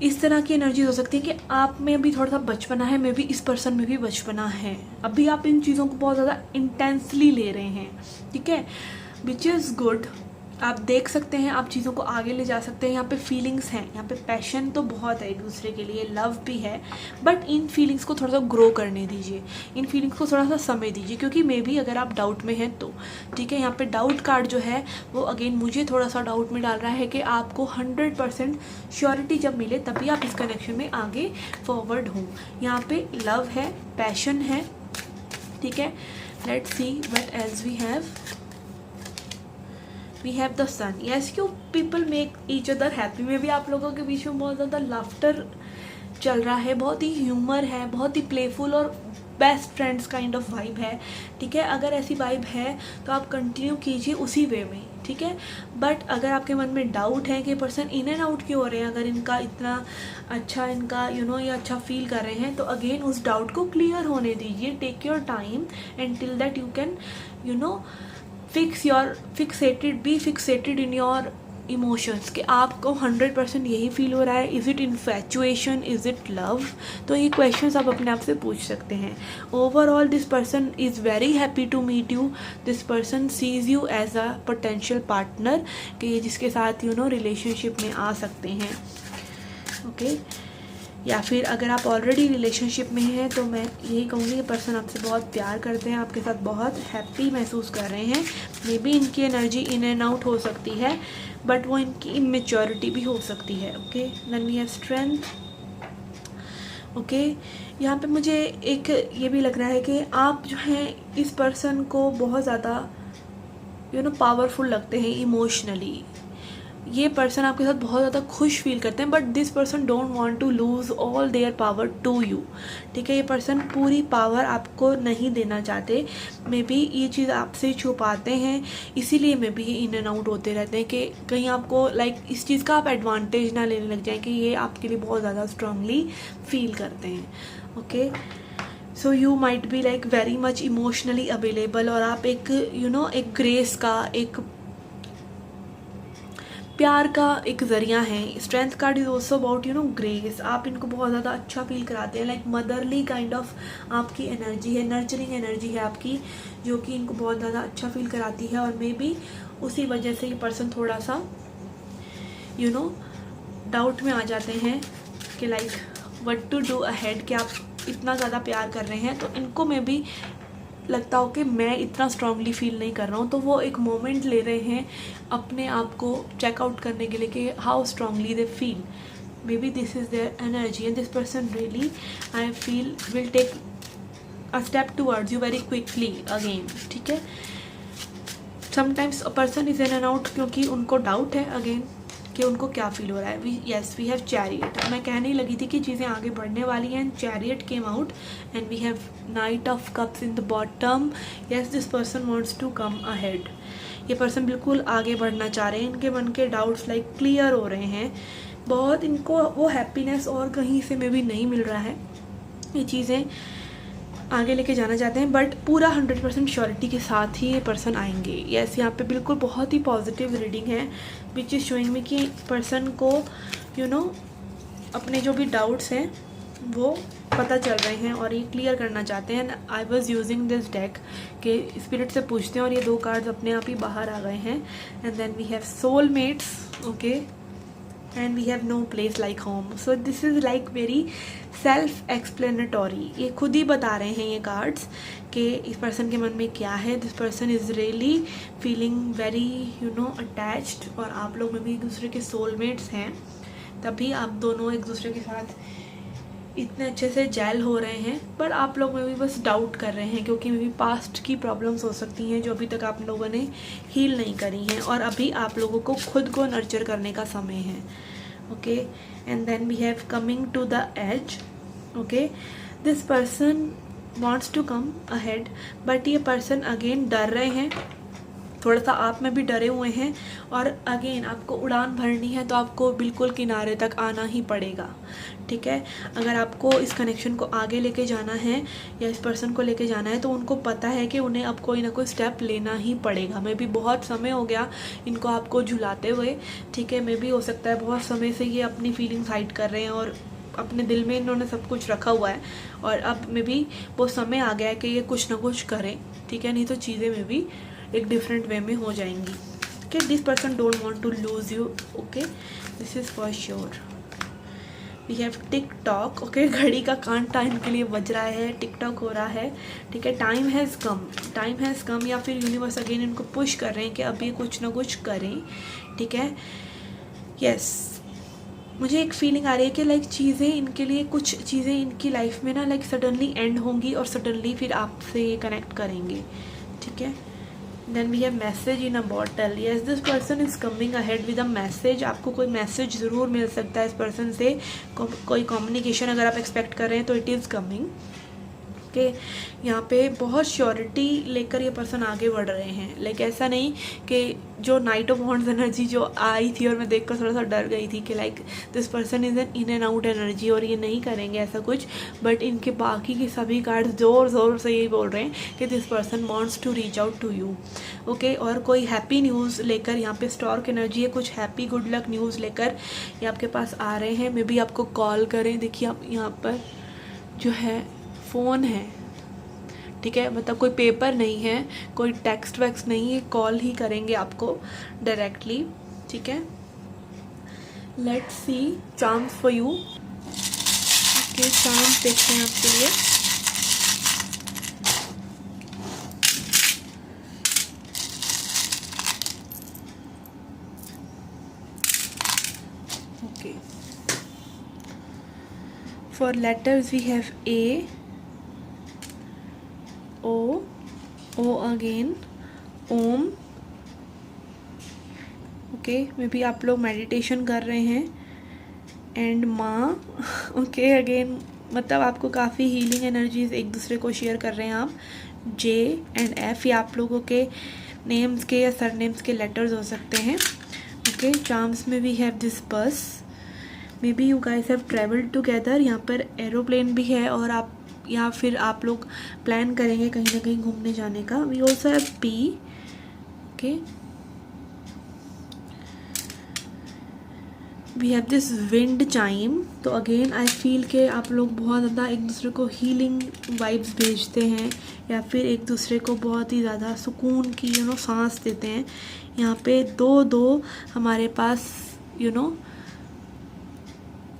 A: इस तरह की एनर्जी हो सकती है कि आप में भी थोड़ा सा बचपना है, मे बी इस पर्सन में भी बचपना है। अभी आप इन चीज़ों को बहुत ज़्यादा इंटेंसली ले रहे हैं। ठीक है, विच इज़ गुड। आप देख सकते हैं, आप चीज़ों को आगे ले जा सकते हैं। यहाँ पे फीलिंग्स हैं, यहाँ पे पैशन तो बहुत है एक दूसरे के लिए, लव भी है, बट इन फीलिंग्स को थोड़ा सा ग्रो करने दीजिए, इन फीलिंग्स को थोड़ा सा समय दीजिए, क्योंकि मे बी अगर आप डाउट में हैं तो। ठीक है, यहाँ पे डाउट कार्ड जो है वो अगेन मुझे थोड़ा सा डाउट में डाल रहा है कि आपको 100% श्योरिटी जब मिले तभी आप इस कनेक्शन में आगे फॉरवर्ड हों। यहाँ पे लव है, पैशन है। ठीक है, let's see what else we have. We have the sun. Yes, you people make each other happy. में भी आप लोगों के बीच में बहुत ज़्यादा लाफ्टर चल रहा है, बहुत ही ह्यूमर है, बहुत ही प्लेफुल और best friends kind of vibe है। ठीक है, अगर ऐसी वाइब है तो आप कंटिन्यू कीजिए उसी वे में। ठीक है, बट अगर आपके मन में डाउट है कि पर्सन इन एंड आउट क्यों हो रहे हैं, अगर इनका इतना अच्छा, इनका ये अच्छा फील कर रहे हैं, तो अगेन उस डाउट को क्लियर होने दीजिए। Take your time and till that you can be fixated in your emotions कि आपको 100% यही फील हो रहा है। Is it infatuation, is it love? तो ये क्वेश्चंस आप अपने आप से पूछ सकते हैं। Overall this person is very happy to meet you. This person sees you as a potential partner, कि जिसके साथ रिलेशनशिप में आ सकते हैं। ओके, या फिर अगर आप ऑलरेडी रिलेशनशिप में हैं तो मैं यही कहूँगी कि पर्सन आपसे बहुत प्यार करते हैं, आपके साथ बहुत हैप्पी महसूस कर रहे हैं। मे बी इनकी एनर्जी इन एंड आउट हो सकती है, बट वो इनकी इमेच्योरिटी भी हो सकती है। Okay, then we have strength. Okay, यहाँ पे मुझे एक ये भी लग रहा है कि आप जो हैं इस पर्सन को बहुत ज़्यादा पावरफुल लगते हैं इमोशनली। ये पर्सन आपके साथ बहुत ज़्यादा खुश फील करते हैं, but this person don't want to lose all their power to you. ठीक है, ये पर्सन पूरी पावर आपको नहीं देना चाहते। मे बी ये चीज़ आपसे छुपाते हैं, इसीलिए मे बी ये इन एंड आउट होते रहते हैं कि कहीं आपको इस चीज़ का आप एडवांटेज ना लेने लग जाएं कि ये आपके लिए बहुत ज़्यादा स्ट्रांगली फील करते हैं। Okay, so you might be very much emotionally available, और आप एक एक ग्रेस का, एक प्यार का एक ज़रिया है। Strength card is also about grace. आप इनको बहुत ज़्यादा अच्छा फील कराते हैं, मदरली काइंड ऑफ आपकी एनर्जी है, नर्चरिंग एनर्जी है आपकी, जो कि इनको बहुत ज़्यादा अच्छा फील कराती है। और मे बी उसी वजह से ये पर्सन थोड़ा सा डाउट में आ जाते हैं कि व्हाट टू डू अहेड, कि आप इतना ज़्यादा प्यार कर रहे हैं तो इनको मे बी लगता हो कि मैं इतना स्ट्रांगली फील नहीं कर रहा हूँ, तो वो एक मोमेंट ले रहे हैं अपने आप को चेकआउट करने के लिए कि how strongly they feel. Maybe this is their energy and this person really I feel will take a step towards you very quickly again. ठीक है, sometimes a person is in and out क्योंकि उनको डाउट है अगेन कि उनको क्या फील हो रहा है। We have chariot. मैं कहने लगी थी कि चीज़ें आगे बढ़ने वाली हैं, chariot came out and we have knight of cups in the bottom. Yes, this person wants to come ahead. ये पर्सन बिल्कुल आगे बढ़ना चाह रहे हैं, इनके मन के डाउट्स लाइक क्लियर हो रहे हैं, बहुत इनको वो हैप्पीनेस और कहीं से में भी नहीं मिल रहा है, ये चीज़ें आगे लेके जाना चाहते हैं, बट पूरा 100% श्योरिटी के साथ ही ये पर्सन आएंगे। यस, यहाँ पे बिल्कुल बहुत ही पॉजिटिव रीडिंग है विच इज़ शोइंग मी कि पर्सन को अपने जो भी डाउट्स हैं वो पता चल रहे हैं और ये क्लियर करना चाहते हैं। I was using this deck के स्पिरिट से पूछते हैं और ये 2 कार्ड्स अपने आप ही बाहर आ गए हैं। And then we have soulmates, okay, and we have no place like home. So this is like very self explanatory, ये खुद ही बता रहे हैं ये कार्ड्स कि इस पर्सन के मन में क्या है। This person is really feeling very attached, और आप लोग में भी एक दूसरे के सोलमेट्स हैं, तभी आप दोनों एक दूसरे के साथ इतने अच्छे से जेल हो रहे हैं। पर आप लोग में भी बस डाउट कर रहे हैं क्योंकि मे भी पास्ट की प्रॉब्लम्स हो सकती हैं जो अभी तक आप लोगों ने हील नहीं करी हैं, और अभी आप लोगों को खुद को नर्चर करने का समय है, okay. And then we have coming to the edge, okay. This person wants to come ahead, but ये पर्सन अगेन डर रहे हैं, थोड़ा सा आप में भी डरे हुए हैं, और अगेन आपको उड़ान भरनी है तो आपको बिल्कुल किनारे तक आना ही पड़ेगा, ठीक है। अगर आपको इस कनेक्शन को आगे लेके जाना है या इस पर्सन को लेके जाना है तो उनको पता है कि उन्हें अब कोई ना कोई स्टेप लेना ही पड़ेगा। मे भी बहुत समय हो गया इनको आपको झुलाते हुए, ठीक है। मे भी हो सकता है बहुत समय से ये अपनी फीलिंग्स हाइड कर रहे हैं और अपने दिल में इन्होंने सब कुछ रखा हुआ है, और अब में भी वो समय आ गया है कि ये कुछ ना कुछ करें, ठीक है। नहीं तो चीज़ें में भी एक डिफरेंट वे में हो जाएंगी, okay. This person don't want to lose you, okay, this is for sure. We have tick tock, okay, घड़ी का कांटा इनके लिए बज रहा है, टिक टॉक हो रहा है, ठीक है। Time has come, time has come, या फिर यूनिवर्स अगेन इनको पुश कर रहे हैं कि अभी कुछ ना कुछ करें, ठीक है। यस, मुझे एक फीलिंग आ रही है कि लाइक चीज़ें इनके लिए, कुछ चीज़ें इनकी लाइफ में ना लाइक सडनली एंड होंगी और सडनली फिर आपसे ये कनेक्ट करेंगे, ठीक है। Then we have message in a bottle, yes, this person is coming ahead with a message. आपको कोई मैसेज ज़रूर मिल सकता है इस पर्सन से, कोई कम्युनिकेशन अगर आप एक्सपेक्ट कर रहे हैं तो इट इज़ कमिंग, ओके। यहाँ पे बहुत श्योरिटी लेकर ये पर्सन आगे बढ़ रहे हैं, लाइक ऐसा नहीं कि जो नाइट ऑफ वॉन्ड्स एनर्जी जो आई थी और मैं देखकर थोड़ा सा डर गई थी कि like this person is an in and out energy और ये नहीं करेंगे ऐसा कुछ, बट इनके बाकी के सभी कार्ड्स ज़ोर ज़ोर से यही बोल रहे हैं कि this person wants to reach out to you, okay. और कोई हैप्पी न्यूज़ लेकर, यहाँ पे स्टॉर्क एनर्जी है, कुछ हैप्पी गुड लक न्यूज़ लेकर ये आपके पास आ रहे हैं। मे बी आपको कॉल करें, देखिए आप यहाँ पर जो है फ़ोन है, ठीक है, मतलब कोई पेपर नहीं है, कोई टेक्स्ट वैक्स नहीं है, कॉल ही करेंगे आपको डायरेक्टली, ठीक है। Let's see charms for you, okay, charms देखते हैं आपके लिए। Okay, for letters we have A, O again, Om, okay. Maybe आप लोग मेडिटेशन कर रहे हैं, एंड माँ, ओके, अगेन मतलब आपको काफ़ी हीलिंग एनर्जीज एक दूसरे को शेयर कर रहे हैं आप। जे एंड एफ, ये आप लोगों के नेम्स के या सरनेम्स के लेटर्स हो सकते हैं, ओके। चार्म्स में वी हैव दिस बस, may be you guys have travelled together, यहाँ पर एरोप्लेन भी है और आप या फिर आप लोग प्लान करेंगे कहीं ना कहीं घूमने जाने का। We also have P, okay. We have this wind chime, तो अगेन आई फील के आप लोग बहुत ज़्यादा एक दूसरे को हीलिंग वाइब्स भेजते हैं या फिर एक दूसरे को बहुत ही ज़्यादा सुकून की सांस देते हैं। यहाँ पे दो हमारे पास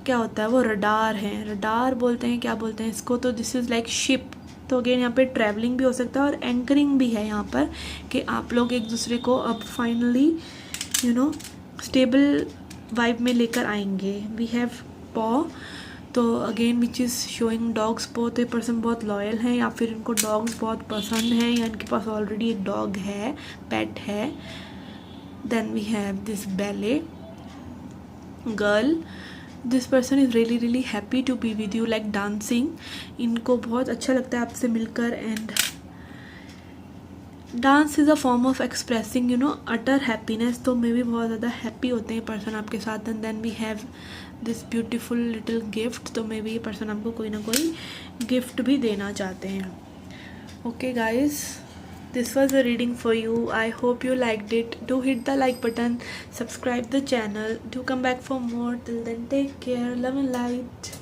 A: क्या होता है वो रडार है, रडार बोलते हैं, क्या बोलते हैं इसको, तो दिस इज़ लाइक शिप। तो अगेन यहाँ पे ट्रैवलिंग भी हो सकता है और एंकरिंग भी है यहाँ पर कि आप लोग एक दूसरे को अब फाइनली स्टेबल वाइब में लेकर आएंगे। वी हैव पॉ, तो again which is showing dogs पॉ, तो ये पर्सन बहुत लॉयल हैं या फिर इनको डॉग्स बहुत पसंद हैं या इनके पास ऑलरेडी एक डॉग है, पेट है। Then we have this ballet girl, this person is really really happy to be with you, like dancing, इनको बहुत अच्छा लगता है आपसे मिलकर। And dance is a form of expressing utter happiness. तो मे भी बहुत ज़्यादा हैप्पी होते हैं पर्सन आपके साथ, and then we have this beautiful little gift. तो मे भी ये पर्सन आपको कोई ना कोई गिफ्ट भी देना चाहते हैं। Okay guys, this was a reading for you. I hope you liked it. Do hit the like button, subscribe the channel, do come back for more. Till then, take care, love and light.